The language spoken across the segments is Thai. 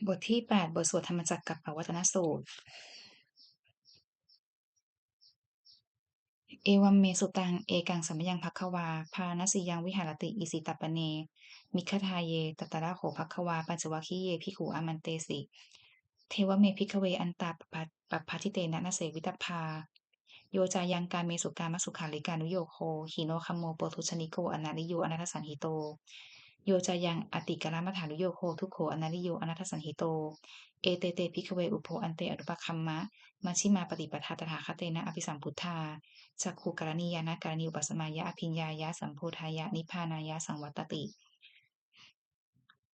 บทที่8บทสวดธรรมจักรกับปวัตตนสูตรเอวัมเมสุตังเอกังสัมมยังภัคควาพาณสียังวิหารติอิสิตัปปเนมิคทาเยตตระโหภัคควาปัญจวัคคีเยภิกขุอามันเตสิเทวเมภิกขเวอันตาปปภาทิเตนะนะเสวิตพาโยจายังการเมสุการมสุขาริการนุโยโคหิโนคัมโมโปทุชนิโกอนาลิโยอนัตสันหิโตโยจายังอติกรมัฏฐานุโยโคทุกโขอนาลิโยอนัตสันหิโตเอเตเตภิกขเวอุโพอันเตอนุปคัมมะมัชฌิมาปฏิปทาตถาคเตนะอภิสัมพุทธาจักขุกรณียานะกรณีอุปสมายะอภิญญายะสัมโพธายะนิพพานายะสังวัตติ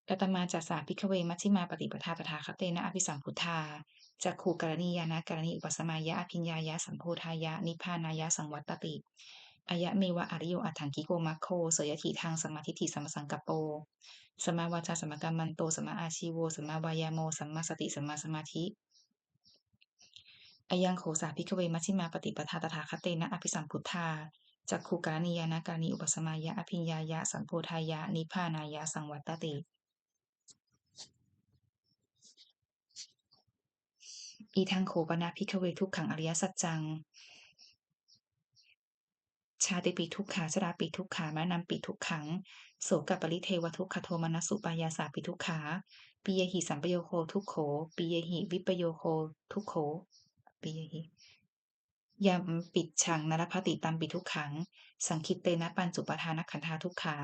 กัตมาจัสสาภิกขเวมัชฌิมาปฏิปทาตถาคเตนะอภิสัมพุทธาจักขุกรณียานะกรณีอุปสมายะอภิญญายะสัมโพธายะนิพพานายะสังวัตติอายะเมวะอริโยอัฏฐังกิโกมัคโคเสยถิทางสมาธิฏฐิสัมมสังกัปโปสมาวาจาสัมมากัมมันโตสัมมาอาชีโวสัมมาวายาโมสัมมาสติสัมมาสมาธิอายังโขสาภิกขเวมัชฌิมาปฏิปทาตถาคเตนะอภิสัมพุทธาจักขุกรณียานะกรณีอุปสมายะอภิญญายะสัมโพธายะนิพพานายะสังวัตติอีทังโขปนาภิกขเวทุกขังอริยสัจจังชาติปิทุกขาชราปิทุกขามะนัมปิทุกขังโสกปริเทวทุกขโทมนัสสุปายาสาปิทุกขาปิยหิสัมปโยโคทุกโขปิยหิวิปโยโคทุกโขปิยหิยามปิดฉังนรพติตัมปิทุกขังสังคิตเตนะปัญจุปทานขันธาทุกขา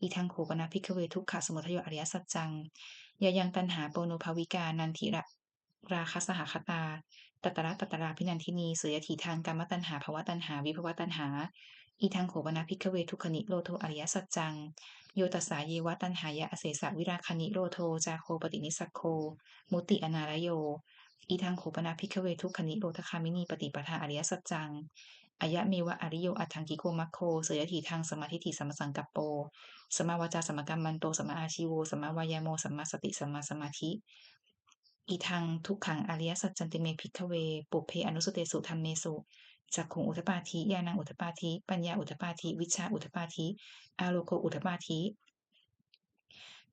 อีทังโขปนาภิกขเวทุกขสมุทัยอริยสัจจังยายังตันหาโปโนภาวิกานันทิระราคสหคตาตัตตระพินันทินีเสยถีทางกรรมตัณหาภวตัณหาวิภวตัณหาอีทังโขปนาภิกขเวทุกขนิโรโทอริยสัจจังโยตัสสาเยวตัณหายะอเสสะวิราคณิโรโทจาโคปฏินิสักโคมุติอนารโยอีทังโขปนาภิกขเวทุกขนิโรธคามินีปฏิปทาอริยสัจจังอายะเมวะอริโยอัตถังกิโกมัคโคเสยถีทางสมาธิฏฐิสัมมาสังกัปโปสมาวาจาสัมมากัมมันโตสัมมาอาชีโวสัมมาวายาโมสัมมาสติสัมมาสมาธิอีทังทุกขังอริยสัจจันติเมภิกขเวปุเพอนุสเตสุธรรมเมสุจักขุงอุทปาทิญาณังอุทปาทิปัญญาอุทปาทิวิชชาอุทปาทิอาโลโกอุทปาทิ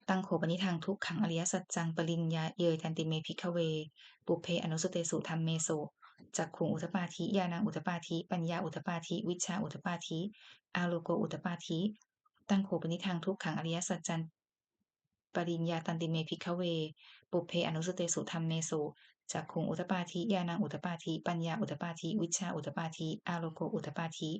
ตังโขปนิทังทุกขังอริยสัจจังปริญญาเยทันติเมภิกขเวปุเพอนุสเตสุธรรมเมสุจักขุงอุทปาทิญาณังอุทปาทิปัญญาอุทปาทิวิชชาอุทปาทิอาโลโกอุทปาทิตังโขปนิทังทุกขังอริยสัจจังปริญญาตันติเมภิกขเวปุเพอนุสเตสุธรรมเมสุจักขุงอุทปาทิญาณังอุทปาทิปัญญาอุทปาทิวิชชาอุทปาทิอาโลโกอุทปาทิ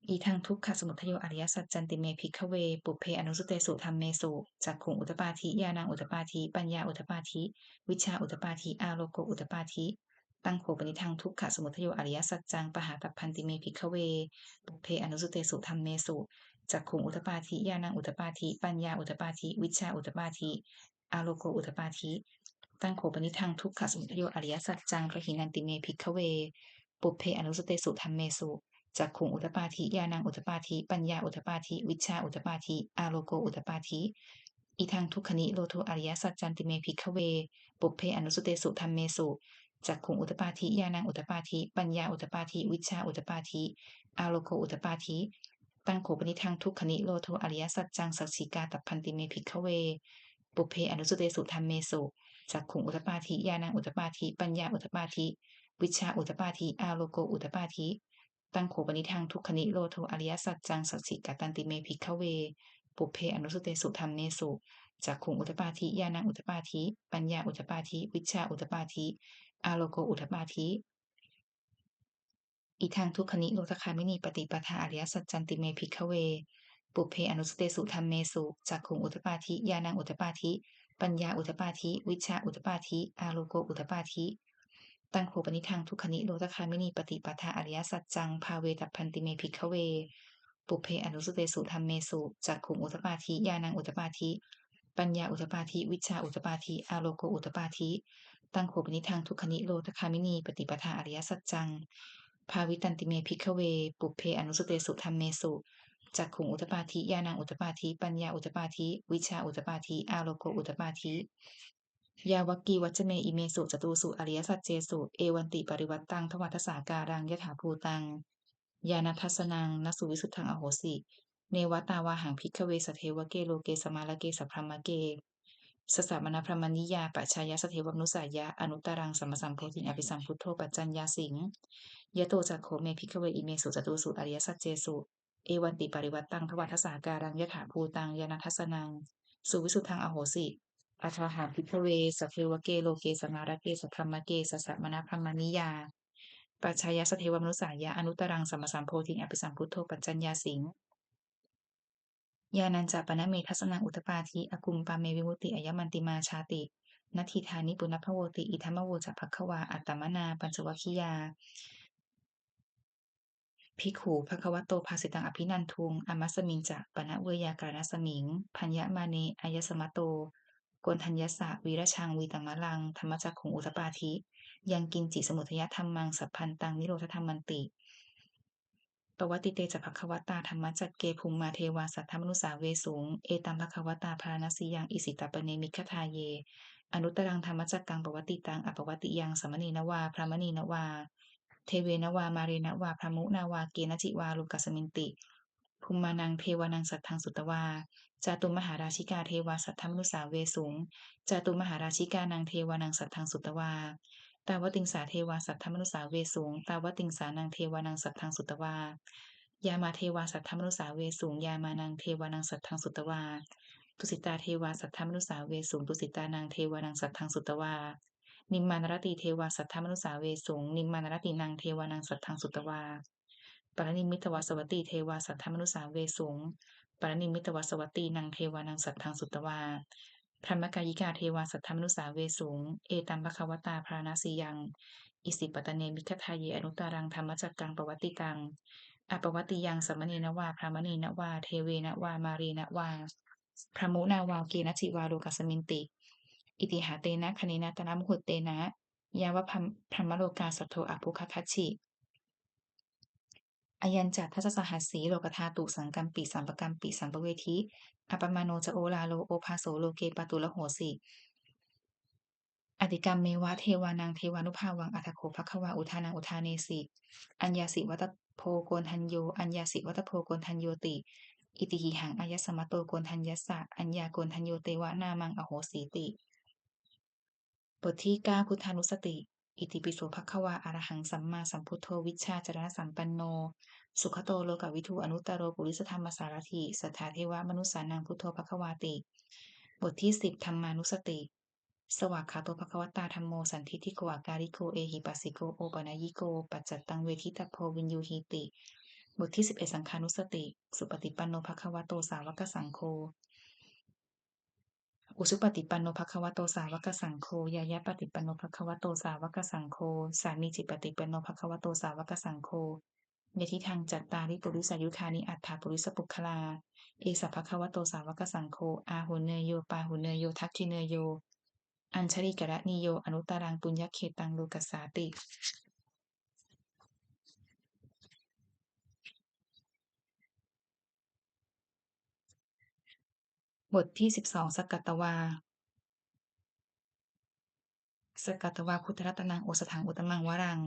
อีทังทุกขสมุทัยโยอริยสัจจันติเมภิกขเวปุเพอนุสเตสุธรรมเมสุจักขุงอุทปาทิญาณังอุทปาทิปัญญาอุทปาทิวิชชาอุทปาทิอาโลโกอุทปาทิตังโขปนิทังทุกขสมุทัยโยอริยสัจจังปหาตัพพันติเมภิกขเวปุเพอนุสเตสุธรรมเมสุจักขุงอุทปาทิญาณังอุทปาทิปัญญาอุทปาทิวิชชาอุทปาทิอาโลโกอุทปาทิตังโขปนิทังทุกขสมุทัยโยอริยสัจจังกหินันติเมภิกขเวปุเพอนุสเตสุธรรมเมสุจักขุงอุทปาทิญาณังอุทปาทิปัญญาอุทปาทิวิชชาอุทปาทิอาโลโกอุทปาทิอีทังทุกขนิโรโทอริยสัจจันติเมภิกขเวปุเพอนุสเตสุธรรมเมสุจักขุงอุทปาทิญาณังอุทปาทิปัญญาอุทปาทิวิชชาอุทปาทิอาโลโกอุทปาทิตังโขปนิทังทุกขนิโรโทอริยสัจจังสักฉิกาตัพพันติเมภิกขเวปุเพอนุสเตสุธรรมเมสุจักขุงอุทปาทิญาณังอุทปาทิปัญญาอุทปาทิวิชชาอุทปาทิอาโลโกอุทปาทิตังโขปนิทังทุกขนิโรโทอริยสัจจังสักฉิกาตันติเมภิกขเวปุเพอนุสเตสุธรรมเมสุจักขุงอุทปาทิญาณังอุทปาทิปัญญาอุทปาทิวิชชาอุทปาทิอาโลโกอุทปาทิอีทังทุกขนิโรธคามินีปฏิปทาอริยสัจจันติเมภิกขเวปุเพอนุสเตสุธรรมเมสุจักขุงอุทปาทิญาณังอุทปาทิปัญญาอุทปาทิวิชชาอุทปาทิอาโลโกอุทปาทิตังโขปนิทังทุกขนิโรธคามินีปฏิปทาอริยสัจจังภาเวตัพพันติเมภิกขเวปุเพอนุสเตสุธรรมเมสุจักขุงอุทปาทิญาณังอุทปาทิปัญญาอุทปาทิวิชชาอุทปาทิอาโลโกอุทปาทิตังโขปนิทังทุกขนิโรธคามินีปฏิปทาอริยสัจจังภาวิตันติเมภิกขเวปุเพอนุสเตสุธรรมเมสุจักขุงอุทปาทิญาณังอุทปาทิปัญญาอุทปาทิวิชชาอุทปาทิอาโลโกอุทปาทิยาวักกีวัจเมอิเมสุจตุสุอริยสัจเจสุเอวันติปริวัตตังทวัตสาการังยถาภูตังญาณทัสสนังนสุวิสุทธังอโหสิเนวตาวาหังภิกขเวสเทวเกโลเกสมาลเกสัพพมเก สสะมณพรหมนิยาปัจฉายสเทวมนุสายะอนุตตรังสัมมาสัมโพธิอภิสัมพุทโธปัจจัญญาสิงยะโตจักโขเมภิกขเวอิเมสุจตุสุอริยสัจเจสุเอวันติปริวัตตังทวัฏสาการังยถาภูตังยานัทสสนังสุวิสุทธังอโหสิอัฏฐหาภิกขเวสัพเพวะเกโลเกสมาระเกสัพพมะเกสสะมณพรหมนิยาปัจฉายสเทวมนุสายะอนุตตรังสัมมาสัมโพธิอภิสัมพุทโธปัจจัญญาสิง ยานันจะปนะเมทัสสนังอุตตปาทิอกุมปาเมวิมุตติอะยมันติมาชาตินัตถิธานิปุณพโวติอิทัมมโวจะภัคควาอัตตมนาปัญจวัคคียาภิกขุภควโตภาสิตังอภินันทุงอมัสสมิงจะปนะเวยากาณสมิงพัญญมาเนอายสมะโตโกนทัญญสะวีรชังวีตมะลังธรรมจักขุงอุตตปาทิยังกินจิสมุทยธรรมังสัพพันตังนิโรธธรรมันติ ปวัตติเตจะภควตาธรรมจักเกภูมิมาเทวาสัทธมนุสาเวสูงเอตัมภควตาพาณสียังอิสิตปเนมิคทาเยอนุตตรังธรรมจักกังปวัตติตังอปวัตติยังสมณีนวาพระมณีนวาเทเวนวามาเรนวาพระมุนาวาเกณจิวาลุกัสมินติภูมิมานังเทวานังสัทธังสุตวาจาตุมหาราชิกาเทวาสัทธมนุสาเวสูงจาตุมหาราชิกานังเทวานังสัทธังสุตวาตาวติงสาเทวาสัทธมนุสาเวสูงตาวติงสานังเทวานังสัทธังสุตวายามาเทวาสัทธมนุสาเวสูงยามานังเทวานังสัทธังสุตวาตุสิตาเทวาสัทธมนุสาเวสูงตุสิตานังเทวานังสัทธังสุตวานิมมานรติเทวาสัทธมนุสาเวสูงนิมมานรตินางเทวานังสัทธังสุตวาปรนิมมิตวสวัตติเทวาสัทธมนุสาเวสูงปรนิมมิตวสวัตตินางเทวานังสัทธังสุตวาพรหมกายิกาเทวาสัทธมนุสาเวสูงเอตัมภควตาพราณสียังอิสิปตเนมิคทายเยอนุตตรังธรรมจักกังปวัตติตังอปวัตติยังสมณีนวาพระมณีนวาเทเวนวามารีนวาพระมุนาวาเกณจิวาโลกัสมินติอิติหาเตนะคเนนะตนะมุหุเตนะยาวะพรหมโลกาสัทโทอภุคคัจฉิอายัญจัตทัสสหัสสีโลกธาตุสังกัมปิสัมปกัมปิสัมปเวทีอปมาโนจะโอลาโลโอภาโสโลเกปตุละโหสิอติกรรมเมวะเทวานังเทวานุภาวังอัตโคภควาอุทานังอุทาเนสิอัญญาสิวัตโพโกนทัญโยอัญญาสิวัตโพโกนทัญโยติอิติหิหังอายสมะโตโกนทัญญสสะอัญญาโกนทัญโยเตวะนามังอโหสีติบทที่9พุทธานุสติอิติปิโสภควาอรหังสัมมาสัมพุทโธวิชชาจรณะสัมปันโนสุขโตโลกวิทูอนุตตโรปุริสธรรมสารถิสัทธาเทวมนุสสานังพุทโธภควาติบทที่10ธรรมานุสติสวากขาโตภควตาธัมโมสันทิฏฐิโกอาการิโกเอหิปัสสิโกโอปนัยยิโกปัจจัตตังเวทิตาโพวินยูหิติบทที่11สังฆานุสติสุปฏิปันโนภควโตสาวกสังโฆอุชุปฏิปันโนภควโตสาวกสังโฆยายะปฏิปันโนภควโตสาวกสังโฆสามีจิปฏิปันโนภควโตสาวกสังโฆเยทิทางจัตตาริปุริสายุคานิอัฏฐาปุริสปุคลาเอสัพพควโตสาวกสังโฆอาหุเนยโยปาหุเนยโยทักขิเนยโยอัญชริกระนิโยอนุตตรังปุญญเขตังโลกัสสาติบทที่12สกกัตตวา สกัตตวาพุทธรัตนังโอสถังอุตมังวรัง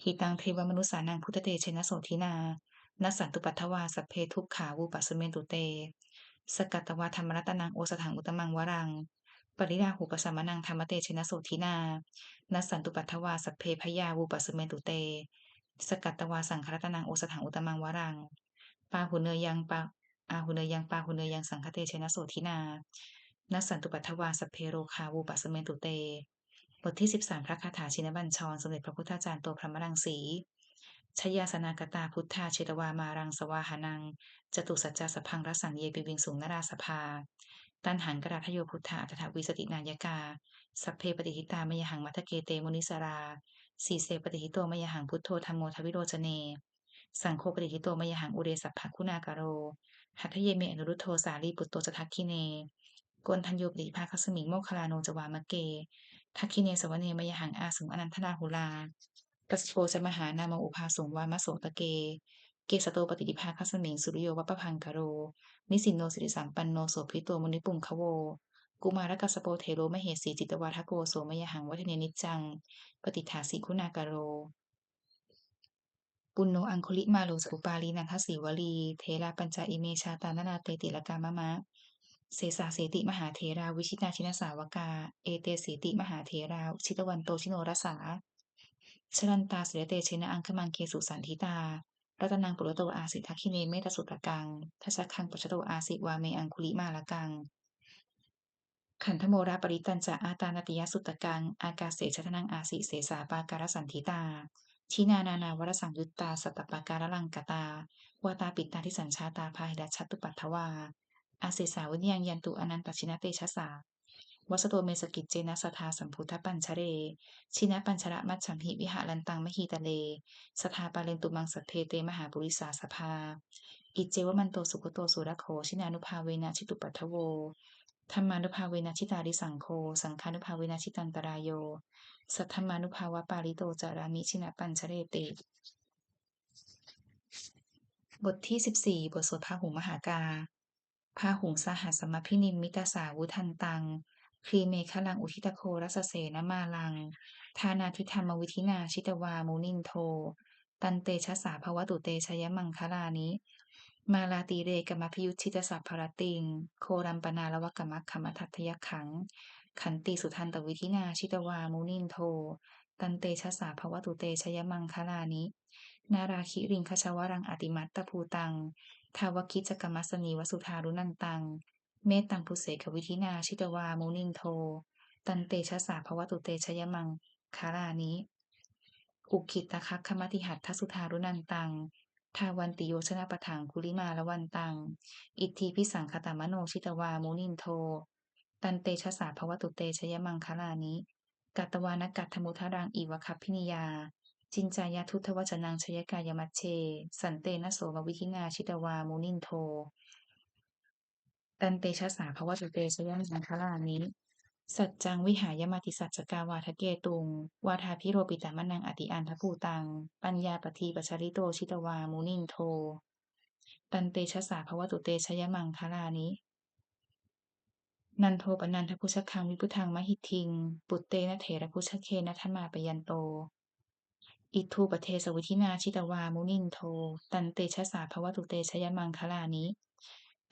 หิตังเทวมนุสานังพุทธเตชนะโสทินานัสสันตุปัฏฐวาสัพเพทุกขาวูปัสสเมนตุเตสกัตตวาธรรมรัตนังโอสถังอุตมังวรังปริราหุปสัมมนังธรรมเตชนะโสทินานัสสันตุปัฏฐวาสัพเพพยาวูปัสสเมนตุเตสกัตตวาสังครัตนังโอสถังอุตมังวรังปาหุเนยังปาอาหุเนยังปาหุเนยังสังคเตชนะโสทินานัสสันตุปัฏฐวาสัพเพโรคาวูปัสสเมนตุเต บทที่13พระคาถาชินบัญชรสมเด็จพระพุทธาจารย์โตพรหมรังสีชยาสนากตาพุทธาเชตวามารังสวาหานังจตุสัจจาสพังรสังเยปิวิงสุงนราสภาตันหังกราทโยพุทธาอัตถวิสตินายกาสัพเพปฏิหิตามยหังมัทเกเตมุนิสราสีเสปฏิหิโตมยหังพุทโธธรรมโมทวิโรจเนสังโฆปฏิหิโตมยหังอุเรสัพพคุณากโรหัทเยเมอนุรุตโธสาลีปุตโตจทักขิเนโกนทัญโยปฏิภาคสมิงโมคคลาโนจวามะเก ทักขิเนสวเนมยหังอาสุงอนันทนาหุลากัสโปจะมหานามอุภาสุงวามะโสตะเกเกสโตปฏิดิภาคัสมิงสุริโยวัปปพังกโรนิสินโนสิริสัมปันโนโสภิโตมุนิปุงคะโวกุมารกัสโปเทโรมเหสีจิตวาทโกโสมยหังวัฒเนนิจจังปฏิฐาสิคุณากโรปุณโนอังคุลิมาโลสอุปาลีนันทสีวลีเทระปัญจอิเมชาตานานาเตติลกามะมะ เสสาเสติมหาเถราวิชิตาชินสาวกาเอเตเสติมหาเถราชิตวันโตชิโนรสาชลันตาเสเตเชนะอังคมังเคสุสันทิตารัตนังปุระโตอาสิทัคคิเนเมตสุตกังทัชคังปัจจโตอาสิวาเมอังคุลิมาละกัง ขันธโมราปริตันจะอาตานาติยสุตกังอากาเสชะทนังอาสิเสสาปาการสันธิตาชินานานาวรสังยุตตาสัตตปาการลังกตาวาตาปิตตาที่สัญชาตาพาหิดัชชัตตุปัทถวาอาเสสาวิญญาณยันตุอนันตชินะเตชะสาวัสโตเมสกิจเจนะสทาสัมพุทธปัญชเรชินะปัญชระมัจฉัมหิวิหารันตังมหีตะเลสทาปาเลนตุมังสัทเทเตมหาปุริสาสภาอิเจวมันโตสุขโตสุรโคชินานุภาเวนะชิตุปัทถโว ธรรมานุภาเวนะชิตาริสังโฆสังฆานุภาเวนะชิตันตรายโยสัทธรรมานุภาวะปาริโตจารามิชินะปัญชเรติบทที่14บทสวดพาหุงมหากาพาหุงสหัสสมพินิมมิตาสาวุทันตังครีเมฆลังอุทิตโครัสเสนมาลังทานาทิธรรมวิธินาชิตวามุนินโทตันเตชะสาภวตุเตชยมังคลานิมาลาตีเรกมพิยุชิตสัพพรติงโครัมปนาลวกมัคคมทัตยขังขันติสุทันตวิธินาชิตวามุนินโทตันเตชะสาภวตุเตชยมังคลานินาราคิริงคชวรังอติมัตตภูตังทาวคิจกมัสนีวสุธารุนันตังเมตตังพุเสกวิธินาชิตวามุนินโทตันเตชะสาภวตุเตชยมังคลานิอุคิตคัคคมติหัตถสุธารุนันตังทาวันติโยชนะปะถังคุลิมาละวันตังอิทธิพิสังคตามโนชิตวามุนินโทตันเตชะสาภวตุเตชยมังคลานิกัตตวานกัตถมุทารังอีวคัพพินิยา จินจายาทุทธวจนังชยกายมัชเชสันเตนะโสมวิธินาชิตวามุนินโทตันเตชะสาภวตุเตชยมังคลานิสัจจังวิหายมาติสัจจกาวาทะเกตุงวาทาพิโรปิตามนังอติอันทภูตังปัญญาปทีปัชริโตชิตวามุนินโทตันเตชะสาภวตุเตชยมังคลานินันโทปนันทพุชคังวิพุทังมหิทธิงปุตเตนะเถระพุชเคนะทัมมาปยันโต อิทูปเทสวิธินาชิตวามุนินโทตันเตชะสาภวตุเตชยมังคลานิ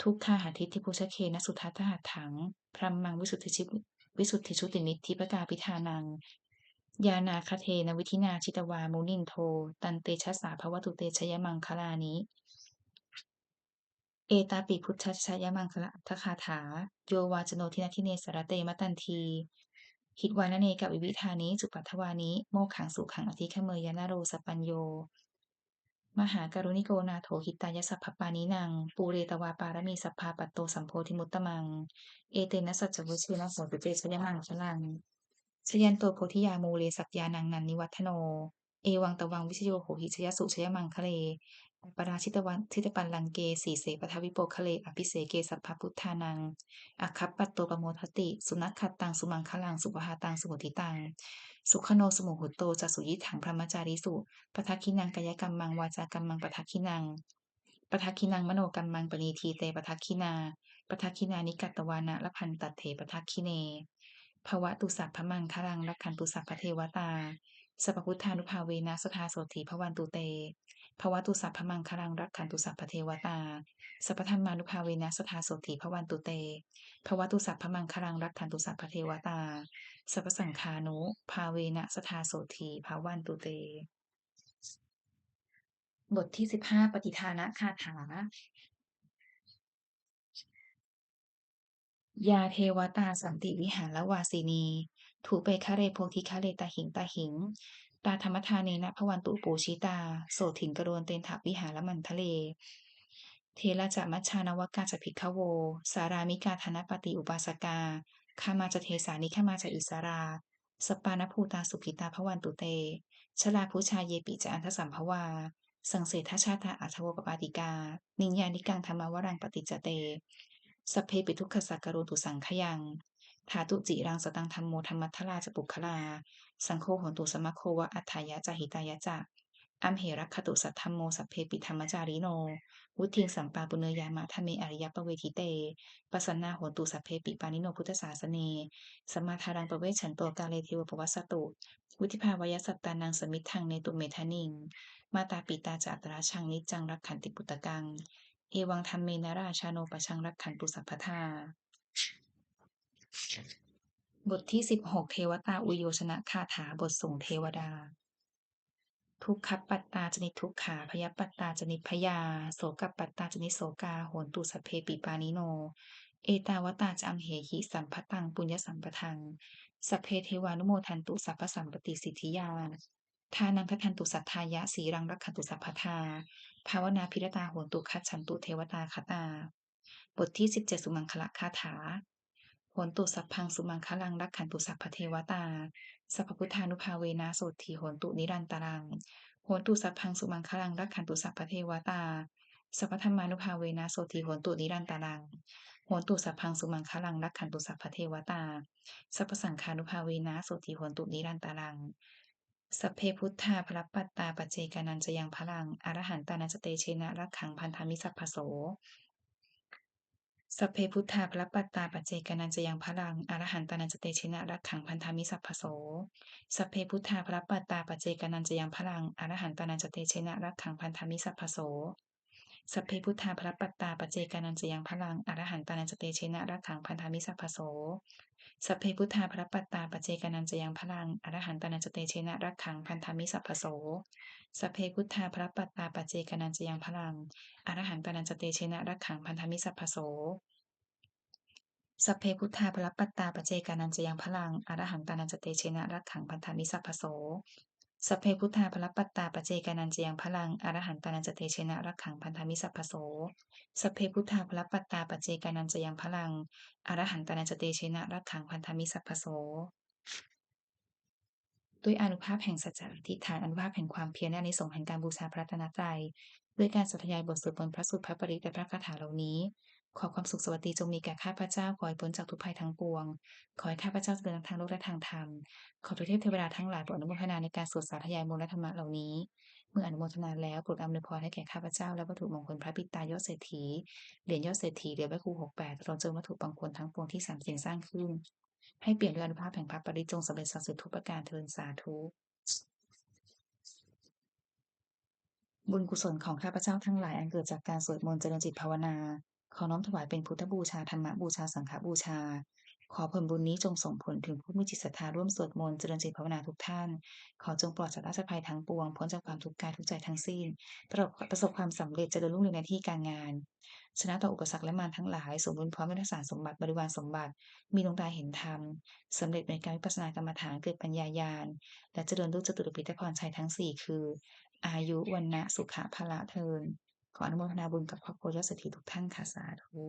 ทุกขาหาทิทิพุชเคนสุทัตถหัตถังพรัมมังวิสุทธิชุตินิธิปกาพิธานังยานาคเทนวิธินาชิตวามุนินโทตันเตชะสาภวตุเตชยมังคลานิเอตาปิพุทธชยมังคละทคาถาโยวาจโนทินาทิเนสรเตมตันทีหิตวานเนกับวิวิธานิจุปัทวานิโมขังสุขังอธิคเมยนาโรสปัญโย มหากรุณิโกนาโถหิตายสัพพปานินังปูเรตวาปารมีสัพพาปัตโตสัมโพธิมุตตมังเอเตนะสัจจวุชนะโสตุเตชยมังชลังชยันโตโพธิยามูเลสักยานังนันนิวัฒโนเอวังตวังวิชโยโหหิชยสุชยมังคะเลปราชิตวันทิตปันลังเกสีเสปทวิโปคะเลอภิเสเกสัพพพุทธานังอคัปปัตโตปโมทติสุนัขขัตตังสุมังคลังสุปหาตังสุหุติตังสุขโนสมุหุตโตจัสุยิถังพรหมจาริสุ ปทักขินังกายกรรมังวาจากรรมังปทักขินังปทักขินังมโนกรรมังปณีทีเตปทักขินาปทักขินานิกัตตวานะละพันตัดเถปทักขิเนภวะตุสัพพมังคลังรักขันตุสัพพเทวตาสัพพุทธานุภาเวนะสทาโสถีพวันตุเตภวะตุสัพพมังคลังรักขันตุสัพพเทวตาสัพพธรรมานุภาเวนะสทาโสถีพวันตุเตภวะตุสัพพมังคลังรักขันตุสัพพเทวตาสัพพสังฆานุภาเวนะสทาโสถีพวันตุเต บทที่15ปฏิทานะคาถายาเทวตาสันติวิหารวาสินีถูเปคะเรโพธิคะเรตาหิงตาหิงตาธรรมทาเนนะพวันตุปูชิตาโสถิงกรวนเตนถวิหารมันทะเลเทระจะมัชชานวกาจะภิกขโวสารามิกาธนปฏิอุปาสกาคามาจะเทสานิขามาจะอิสราสปปานภูตาสุขิตาพวันตุเตชลาภูชาเยปิจะอันทสัมภวาสังเสทชาตาอัทโวปปาติกานิญญานิกังธรรมวรังปฏิจจเตสัพเพปิทุกขสักกโรตุสังขยังถาตุจิรังสตังธรรมโมธรรมัทธราจะปุคลาสังโฆโหนตุสมะโควะอัฏฐายะจาหิตายะจะอัมเหรัคขตุสัทธัมโมสัพเพปิธรรมจาริโนวุทิงสัมปาปุเนยามะทะเมอริยปเวทิเตปัสสนาโหนตุสัพเพปิปานิโนพุทธศาสเนสัมมาทารังปเวชฉันโตกาเลเทวปวัสสตุวุธิภาวายสัตตานังสมิทธังเนตุเมทานิงมาตาปิตาจาตราชังนิจจังรักขันติปุตตะกังเอวังธรรมเมนะราชาโนปะชังรักขันตุสัพพทา บทที่16เทวตาอุโยชนะคาถาบทส่งเทวดาทุกขปัตตาจนิทุกขาพยปัตตาจนิพยาโสกปัตตาจนิโสกาโหนตุสัพเพปิปานิโนเอตาวตาจัมเหหิสัมภตังปุญญสัมปทังสัพเพเทวานุโมทันตุสัพพสัมปติสิทธิยาทานังคทันตุสัทธายะสีรังรักขันตุสัพพทาภาวนาพิรตาโหนตุคัจฉันตุเทวตาคตาบทที่17สุมังคละคาถาโหนตุสัพพังสุมังคลังรักขันตุสัพพเทวตาสัพพพุทธานุภาเวนะโสถีโหนตุนิรันตรังโหนตุสัพพังสุมังคลังรักขันตุสัพพเทวตาสัพพธรรมานุภาเวนะโสถีโหนตุนิรันตรังโหนตุสัพพังสุมังคลังรักขันตุสัพพเทวตาสัพพสังฆานุภาเวนะโสถีโหนตุนิรันตรังสัพเพพุทธาพระปัตตาปเจกานันจะยังพลังอรหันตานันจเตเชนะรักขังพันธามิสัพพโสสัพเพพุทธาพระปัตตาปเจกานันจะยังพลังอรหันตานันจเตเชนะรักขังพันธามิสัพพโสสัพเพพุทธาพระปัตตาปเจกานันจะยังพลังอรหันตานันจเตเชนะรักขังพันธามิสัพพโสสัพเพพุทธาพระปัตตาปเจกานันจะยังพลังอรหันตานันจเตเชนะรักขังพันธามิสัพพโสสัพเพพุทธาพระปัตตาปเจกานันจะยังพลังอรหันตานันจเตเชนะรักขังพันธามิสัพพโสสัพเพพุทธาพระปัตตาปเจกานันจะยังพลังอรหันตานันจเตเชนะรักขังพันธามิสัพพโสสัพเพพุทธาภรปัตตาปเจกานันจะยังพลังอรหันตานันจเตเชนะรักขังพันธามิสัพพโสสัพเพพุทธาภรปัตตาปเจกานันจะยังพลังอรหันตานันจเตเชนะรักขังพันธามิสัพพโสสัพเพพุทธาภรปัตตาปเจกานันจะยังพลังอรหันตานันจเตเชนะรักขังพันธามิสัพพโสด้วยอานุภาพแห่งสัจจะอธิษฐานอานุภาพแห่งความเพียรและอานิสงส์แห่งการบูชาพระรัตนตรัยด้วยการสาธยายบทสวดมนต์พระสุตรพระปริตรและพระคาถาเหล่านี้ขอความสุขสวัสดีจงมีแก่ข้าพเจ้าขอให้พ้นจากทุกภัยทั้งปวงขอให้ข้าพเจ้าเจริญทางโลกและทางธรรมขอพระเทพเทวดาทั้งหลายโปรดอนุโมทนาในการสวดสาธยายมนต์และธรรมะเหล่านี้เมื่ออนุโมทนาแล้วโปรดอำนวยพรให้แก่ข้าพเจ้าและวัตถุมงคลพระปิตายอดเศรษฐีเหรียญยอดเศรษฐีเหรียญพระครู68ตลอดจนวัตถุมงคลทั้งปวงที่สามสิ่งสร้างขึ้นให้เปลี่ยนด้วยอานุภาพแห่งพระปริตรจงสำเร็จสัจสุดทุกประการเทินสาธุ บุญกุศลของข้าพเจ้าทั้งหลายอันเกิดจากการสวดมนต์เจริญจิตภาวนาขอน้อมถวายเป็นพุทธบูชาธรรมบูชาสังฆบูชาขอผลบุญนี้จงส่งผลถึงผู้มีจิตศรัทธาร่วมสวดมนต์เจริญจิตภาวนาทุกท่านขอจงปลอดจากราชภัยทั้งปวงพ้นจากความทุกข์กายทุกใจทั้งสิ้นประสบความสำเร็จเจริญรุ่งเรืองในที่การงานชนะต่ออุปสรรคและมารทั้งหลายสมบูรณ์พร้อมด้วยทักษะสมบัติบริวารสมบัติมีดวงตาเห็นธรรมสำเร็จในการวิปัสสนากรรมฐานเกิดปัญญาญาณและเจริญด้วยจตุรปิฎกพรชัยทั้ง4คือ อายุวันนะสุขะพละเทินขออนุโมทนาบุญกับครอบครัวยอดเศรษฐีทุกท่านค่ะสาธุ